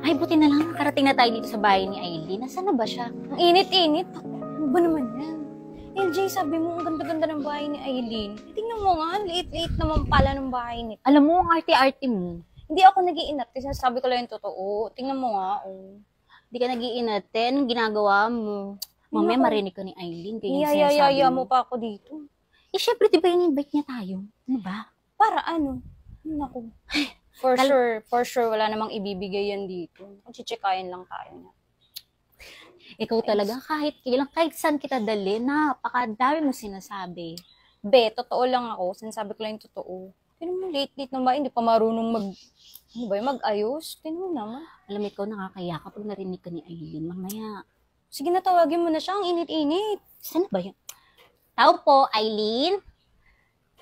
Ay, buti na lang nakarating na tayo dito sa bahay ni Aileen. Nasaan na ba siya? Ang init-init. Ano ba naman yan? LJ, sabi mo, ang ganda-ganda ng bahay ni Aileen. Tingnan mo nga, liit-liit naman pala ng bahay ni. Alam mo, ang arte-arte mo. Hindi ako nag-iinarte, sabi ko lang yung totoo. Tingnan mo nga, oh. Hindi ka nag-iinarte. Anong ginagawa mo? Mamaya marinig ka ni Aileen. Kaya Iyayayaya mo pa ako dito. Eh, syempre, di ba in-invite niya tayo? Ano ba? Para ano? Naku. For sure, wala namang ibibigay yan dito. Chichikayan lang tayo niya. Ikaw talaga, kahit saan kita dali, napakadami mo sinasabi. Be, totoo lang ako. Sinasabi ko lang yung totoo. Tingnan mo, late-late na ba? Hindi pa marunong mag-ayos. Tingnan mo naman. Alam mo, ikaw nakakaya kapag narinig ka ni Aileen. Mamaya. Sige na, tawagin mo na siya. Ang init-init. Saan ba yun? Tao po, Aileen?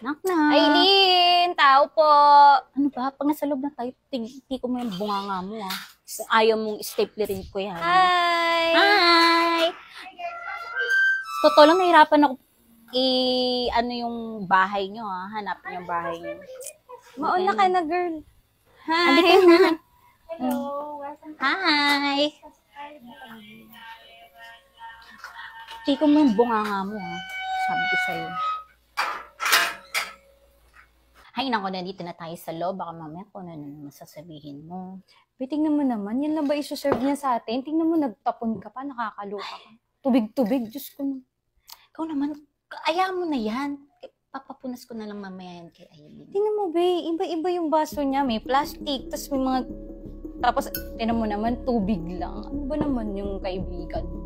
Knock-knock. Aileen, tao po. Ano ba? Pag nasa loob na tayo, tingti ko mo yung bunganga mo, ah. Kung ayaw mong staplerin ko yan. Hi! Hi! Totoo lang, nahirapan ako ano yung bahay nyo, ah. Hanapin yung bahay nyo. Mauna ka na, girl. Hi! Andi ka na. Hello. Hi! Tiko mo yung bunganga mo, ah. Sabi ko sa'yo. Hay, nako, nandito na tayo sa loob. Baka mamaya kung ano naman sasabihin mo. Tingnan mo naman, yan lang ba isuserve niya sa atin? Tingnan mo, nagtapon ka pa, nakakaloka ka. Tubig-tubig, Diyos ko na. Ikaw naman, ayaw mo na yan. Papapunas ko na lang mamaya yan kay Aileen. Tingnan mo, be, iba-iba yung baso niya. May plastic, tapos may mga... Tapos, tingnan mo naman, tubig lang. Ano ba naman yung kaibigan mo?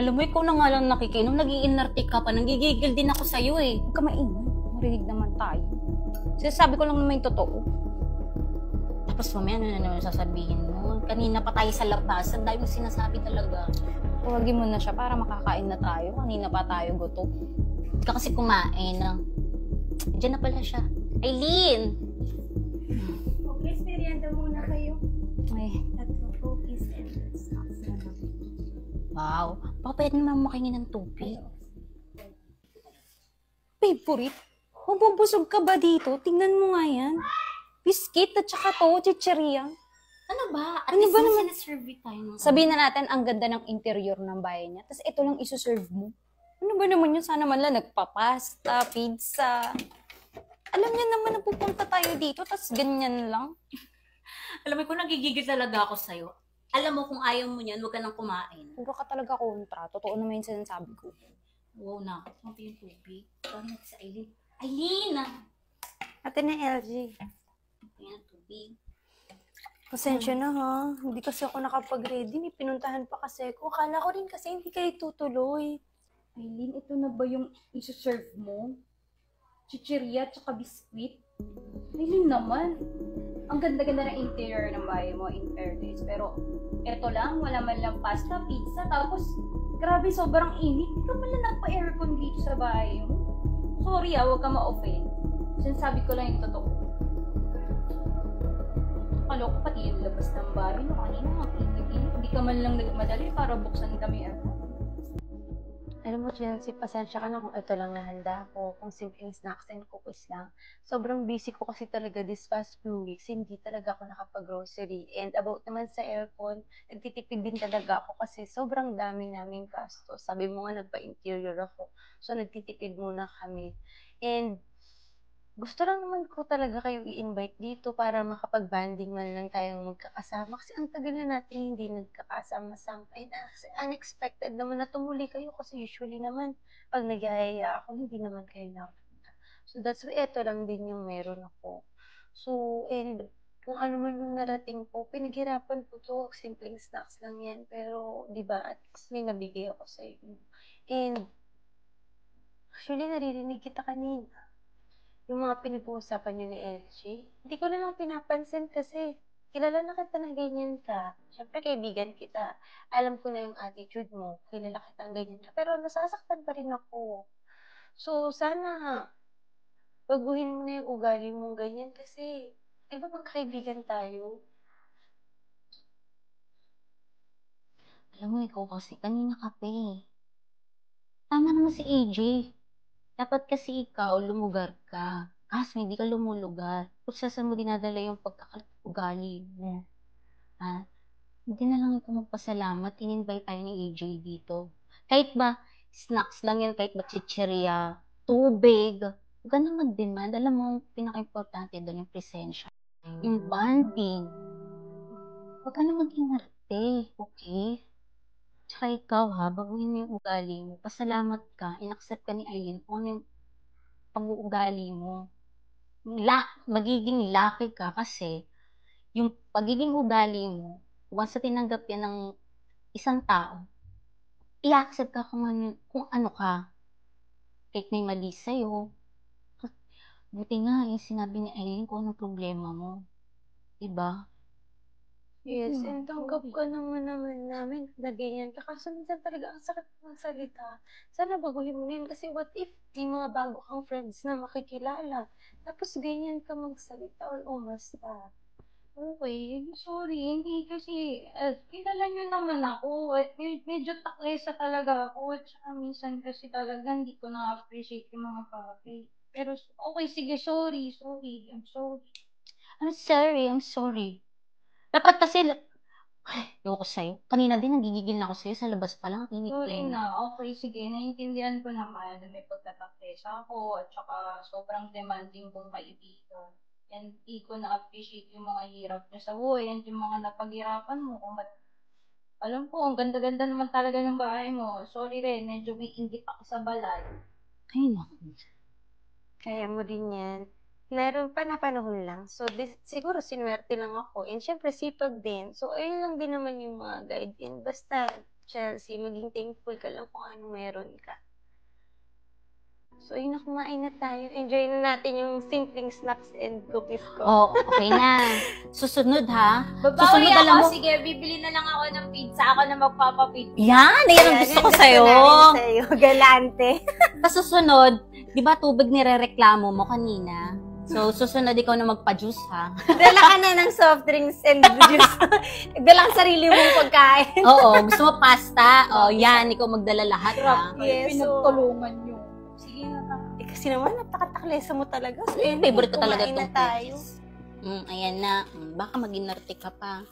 Alam mo, ikaw na nga lang nakikinom. Nag-iinarte ka pa. Nanggigigil din ako sa'yo eh. Huwag ka maingay. Marinig naman tayo. Sinasabi ko lang naman yung totoo. Tapos mamaya, ano na naman sasabihin mo? Kanina pa tayo sa labasan. Dahil mo sinasabi talaga. Huwagin mo na siya para makakain na tayo. Kanina pa tayo gutom. Hindi ka kasi kumain. Diyan na pala siya. Aileen! Okay, merienda muna kayo. Ay, Tatlo cookies and snacks na lang. Wow. Baka pwede naman makingin ng tubig. favorite? Mabubusog ka ba dito? Tingnan mo nga yan. Biscuit at saka to, chicheria. Ano ba? At Ano least ba na naman? sinaserve tayo ng Sabihin na natin, ang ganda ng interior ng bahay niya. Tapos ito lang isuserve mo. Ano ba naman yun? Sana man lang nagpapasta, pizza. Alam niya naman na pupunta tayo dito, tapos ganyan lang. Alam mo, kung nagigigil talaga ako sa'yo, alam mo kung ayaw mo niyan, huwag ka nang kumain. Puro ka talaga kontra. Totoo naman yung sinasabi ko. Wow na, sabi yung tubig. Tawag natin sa Aileen. Aileen! Ate na LG. Ayan, tubig. Pasensya na ha. Hindi kasi ako nakapag-ready. May pinuntahan pa kasi ako. Akala ko rin kasi hindi kayo tutuloy. Aileen, ito na ba yung isuserve mo? Chicheria at saka biscuit? Aileen naman. Ang ganda-ganda ng interior ng bahay mo, in fairness. Pero, eto lang, wala man lang pasta, pizza, tapos, grabe, sobrang init. Hindi ka man lang nagpa-aircon dito sa bahay mo. Sorry huwag ka ma-offend. Sinasabi ko lang yung totoo. Kaloko pati yung labas ng bahay mo. Kanina, ang init-init. Hindi ka man lang nagmadali para buksan kami aircon. Alam mo, Chelsea, pasensya ka na kung ito lang nahanda ko. Kung simpleng snacks and cookies lang. Sobrang busy ko kasi talaga this past few weeks. Hindi talaga ako nakapag-grocery. And about naman sa aircon, nagtitipid din talaga ako kasi sobrang dami naming gastos. Sabi mo nga, nagpa-interior ako. So, nagtitipid muna kami. And gusto lang naman ko talaga kayong i-invite dito para makapag-banding man lang tayong magkakasama. Kasi ang tagal na natin hindi nagkakasama-sama. And unexpected naman na tumuli kayo kasi usually naman pag nag-aaya ako, hindi naman kayo napunta. So that's why ito lang din yung meron ako. So, and kung ano man yung narating ko, pinaghirapan ko to. Simpleng snacks lang yan. Pero, di ba, at least may nabigay ako sa inyo. And, actually, naririnig kita kanina. Yung mga pinag-uusapan niyo ni LG, hindi ko na lang pinapansin kasi kilala na kita na ganyan ka. Siyempre, kaibigan kita. Alam ko na yung attitude mo. Kilala kita ng ganyan ka. Pero nasasaktan pa rin ako. So, sana baguhin mo na yung ugali mong ganyan kasi di ba magkaibigan tayo? Alam mo, ikaw kasi, kanina ka pa eh. Tama naman si AJ. Dapat kasi ikaw, lumugar ka. Kaso hindi ka lumulugar. Kung saan mo dinadala yung pagkakaugali mo. Ha? Hindi na lang ikaw magpasalamat. In-invite tayo ni AJ dito. Kahit ba, snacks lang yan, kahit ba chichirya, tubig. Huwag ka na mag-demand. Alam mo, pinaka-importante doon yung presensya. Yung bonding. Huwag ka na mag-inarte, okay? Tsaka ikaw ha, baguhin mo yung ugali mo. Pasalamat ka, in-accept ka ni Aileen kung ano yung pag-uugali mo. Magiging lucky ka kasi yung pagiging ugali mo, once na tinanggap yan ng isang tao, i-accept ka kung ano ka. Kahit may mali sa'yo. Buti nga sinabi ni Aileen kung anong problema mo. Diba? Yes, and tanggap ka naman namin na ganyan ka. Kaso minsan talaga ang sakit ng salita. Sana baguhin mo yun kasi what if may mga bago kang friends na makikilala. Tapos ganyan ka magsalita or umasta. Okay, sorry, hindi kasi, kilala niyo naman ako, medyo taklesa talaga ako, at saka minsan kasi talaga hindi ko na-appreciate yung mga bagay. Pero, okay, sige, sorry, I'm sorry. I'm sorry. Dapat kasi, ayoko sa'yo. Kanina din, nagigigil na ako sa'yo. Sa labas pa lang, init ko Sorry na. na, okay, sige, naiintindihan ko naman na may pagtataklesa ako, at saka sobrang demanding kong kaibigan. And hindi ko na-appreciate yung mga hirap niya sa buhay, and yung mga napaghirapan mo, alam ko, ang ganda-ganda naman talaga ng bahay mo. Sorry rin, medyo may inggit ako sa balay. Ay, naku. Kaya mo din yan. Meron pa na panahon lang. So, siguro sinuwerte lang ako. And syempre, sipag din. So, ayun lang din naman yung mga guide. And basta, Chelsea, maging thankful ka lang kung ano meron ka. So, ayun na, kumain na tayo. Enjoy na natin yung simpleng snacks and cookies ko. Oh, okay na. Susunod ha. Babawi Susunod, alam ako, mo. sige, bibili na lang ako ng pizza. Ako na magpapapizza. Yan, yan ang gusto ko sa'yo. Sa'yo. Galante. Sa susunod, di ba tubig nirereklamo mo kanina? So, susunod ikaw na magpa-juice ha. Dala ka na ng soft drinks and juice. Dala ang sarili mong pagkain. Oo, gusto mo pasta? Oh, yan, ikaw magdala lahat ha. Yes, so- Pinagtulungan niyo. Sige na lang. Kasi naman, napakataklesa mo talaga. So, Yung favorite ko talaga kumain na itong tayo. ayan na. Baka mag-inarte ka pa.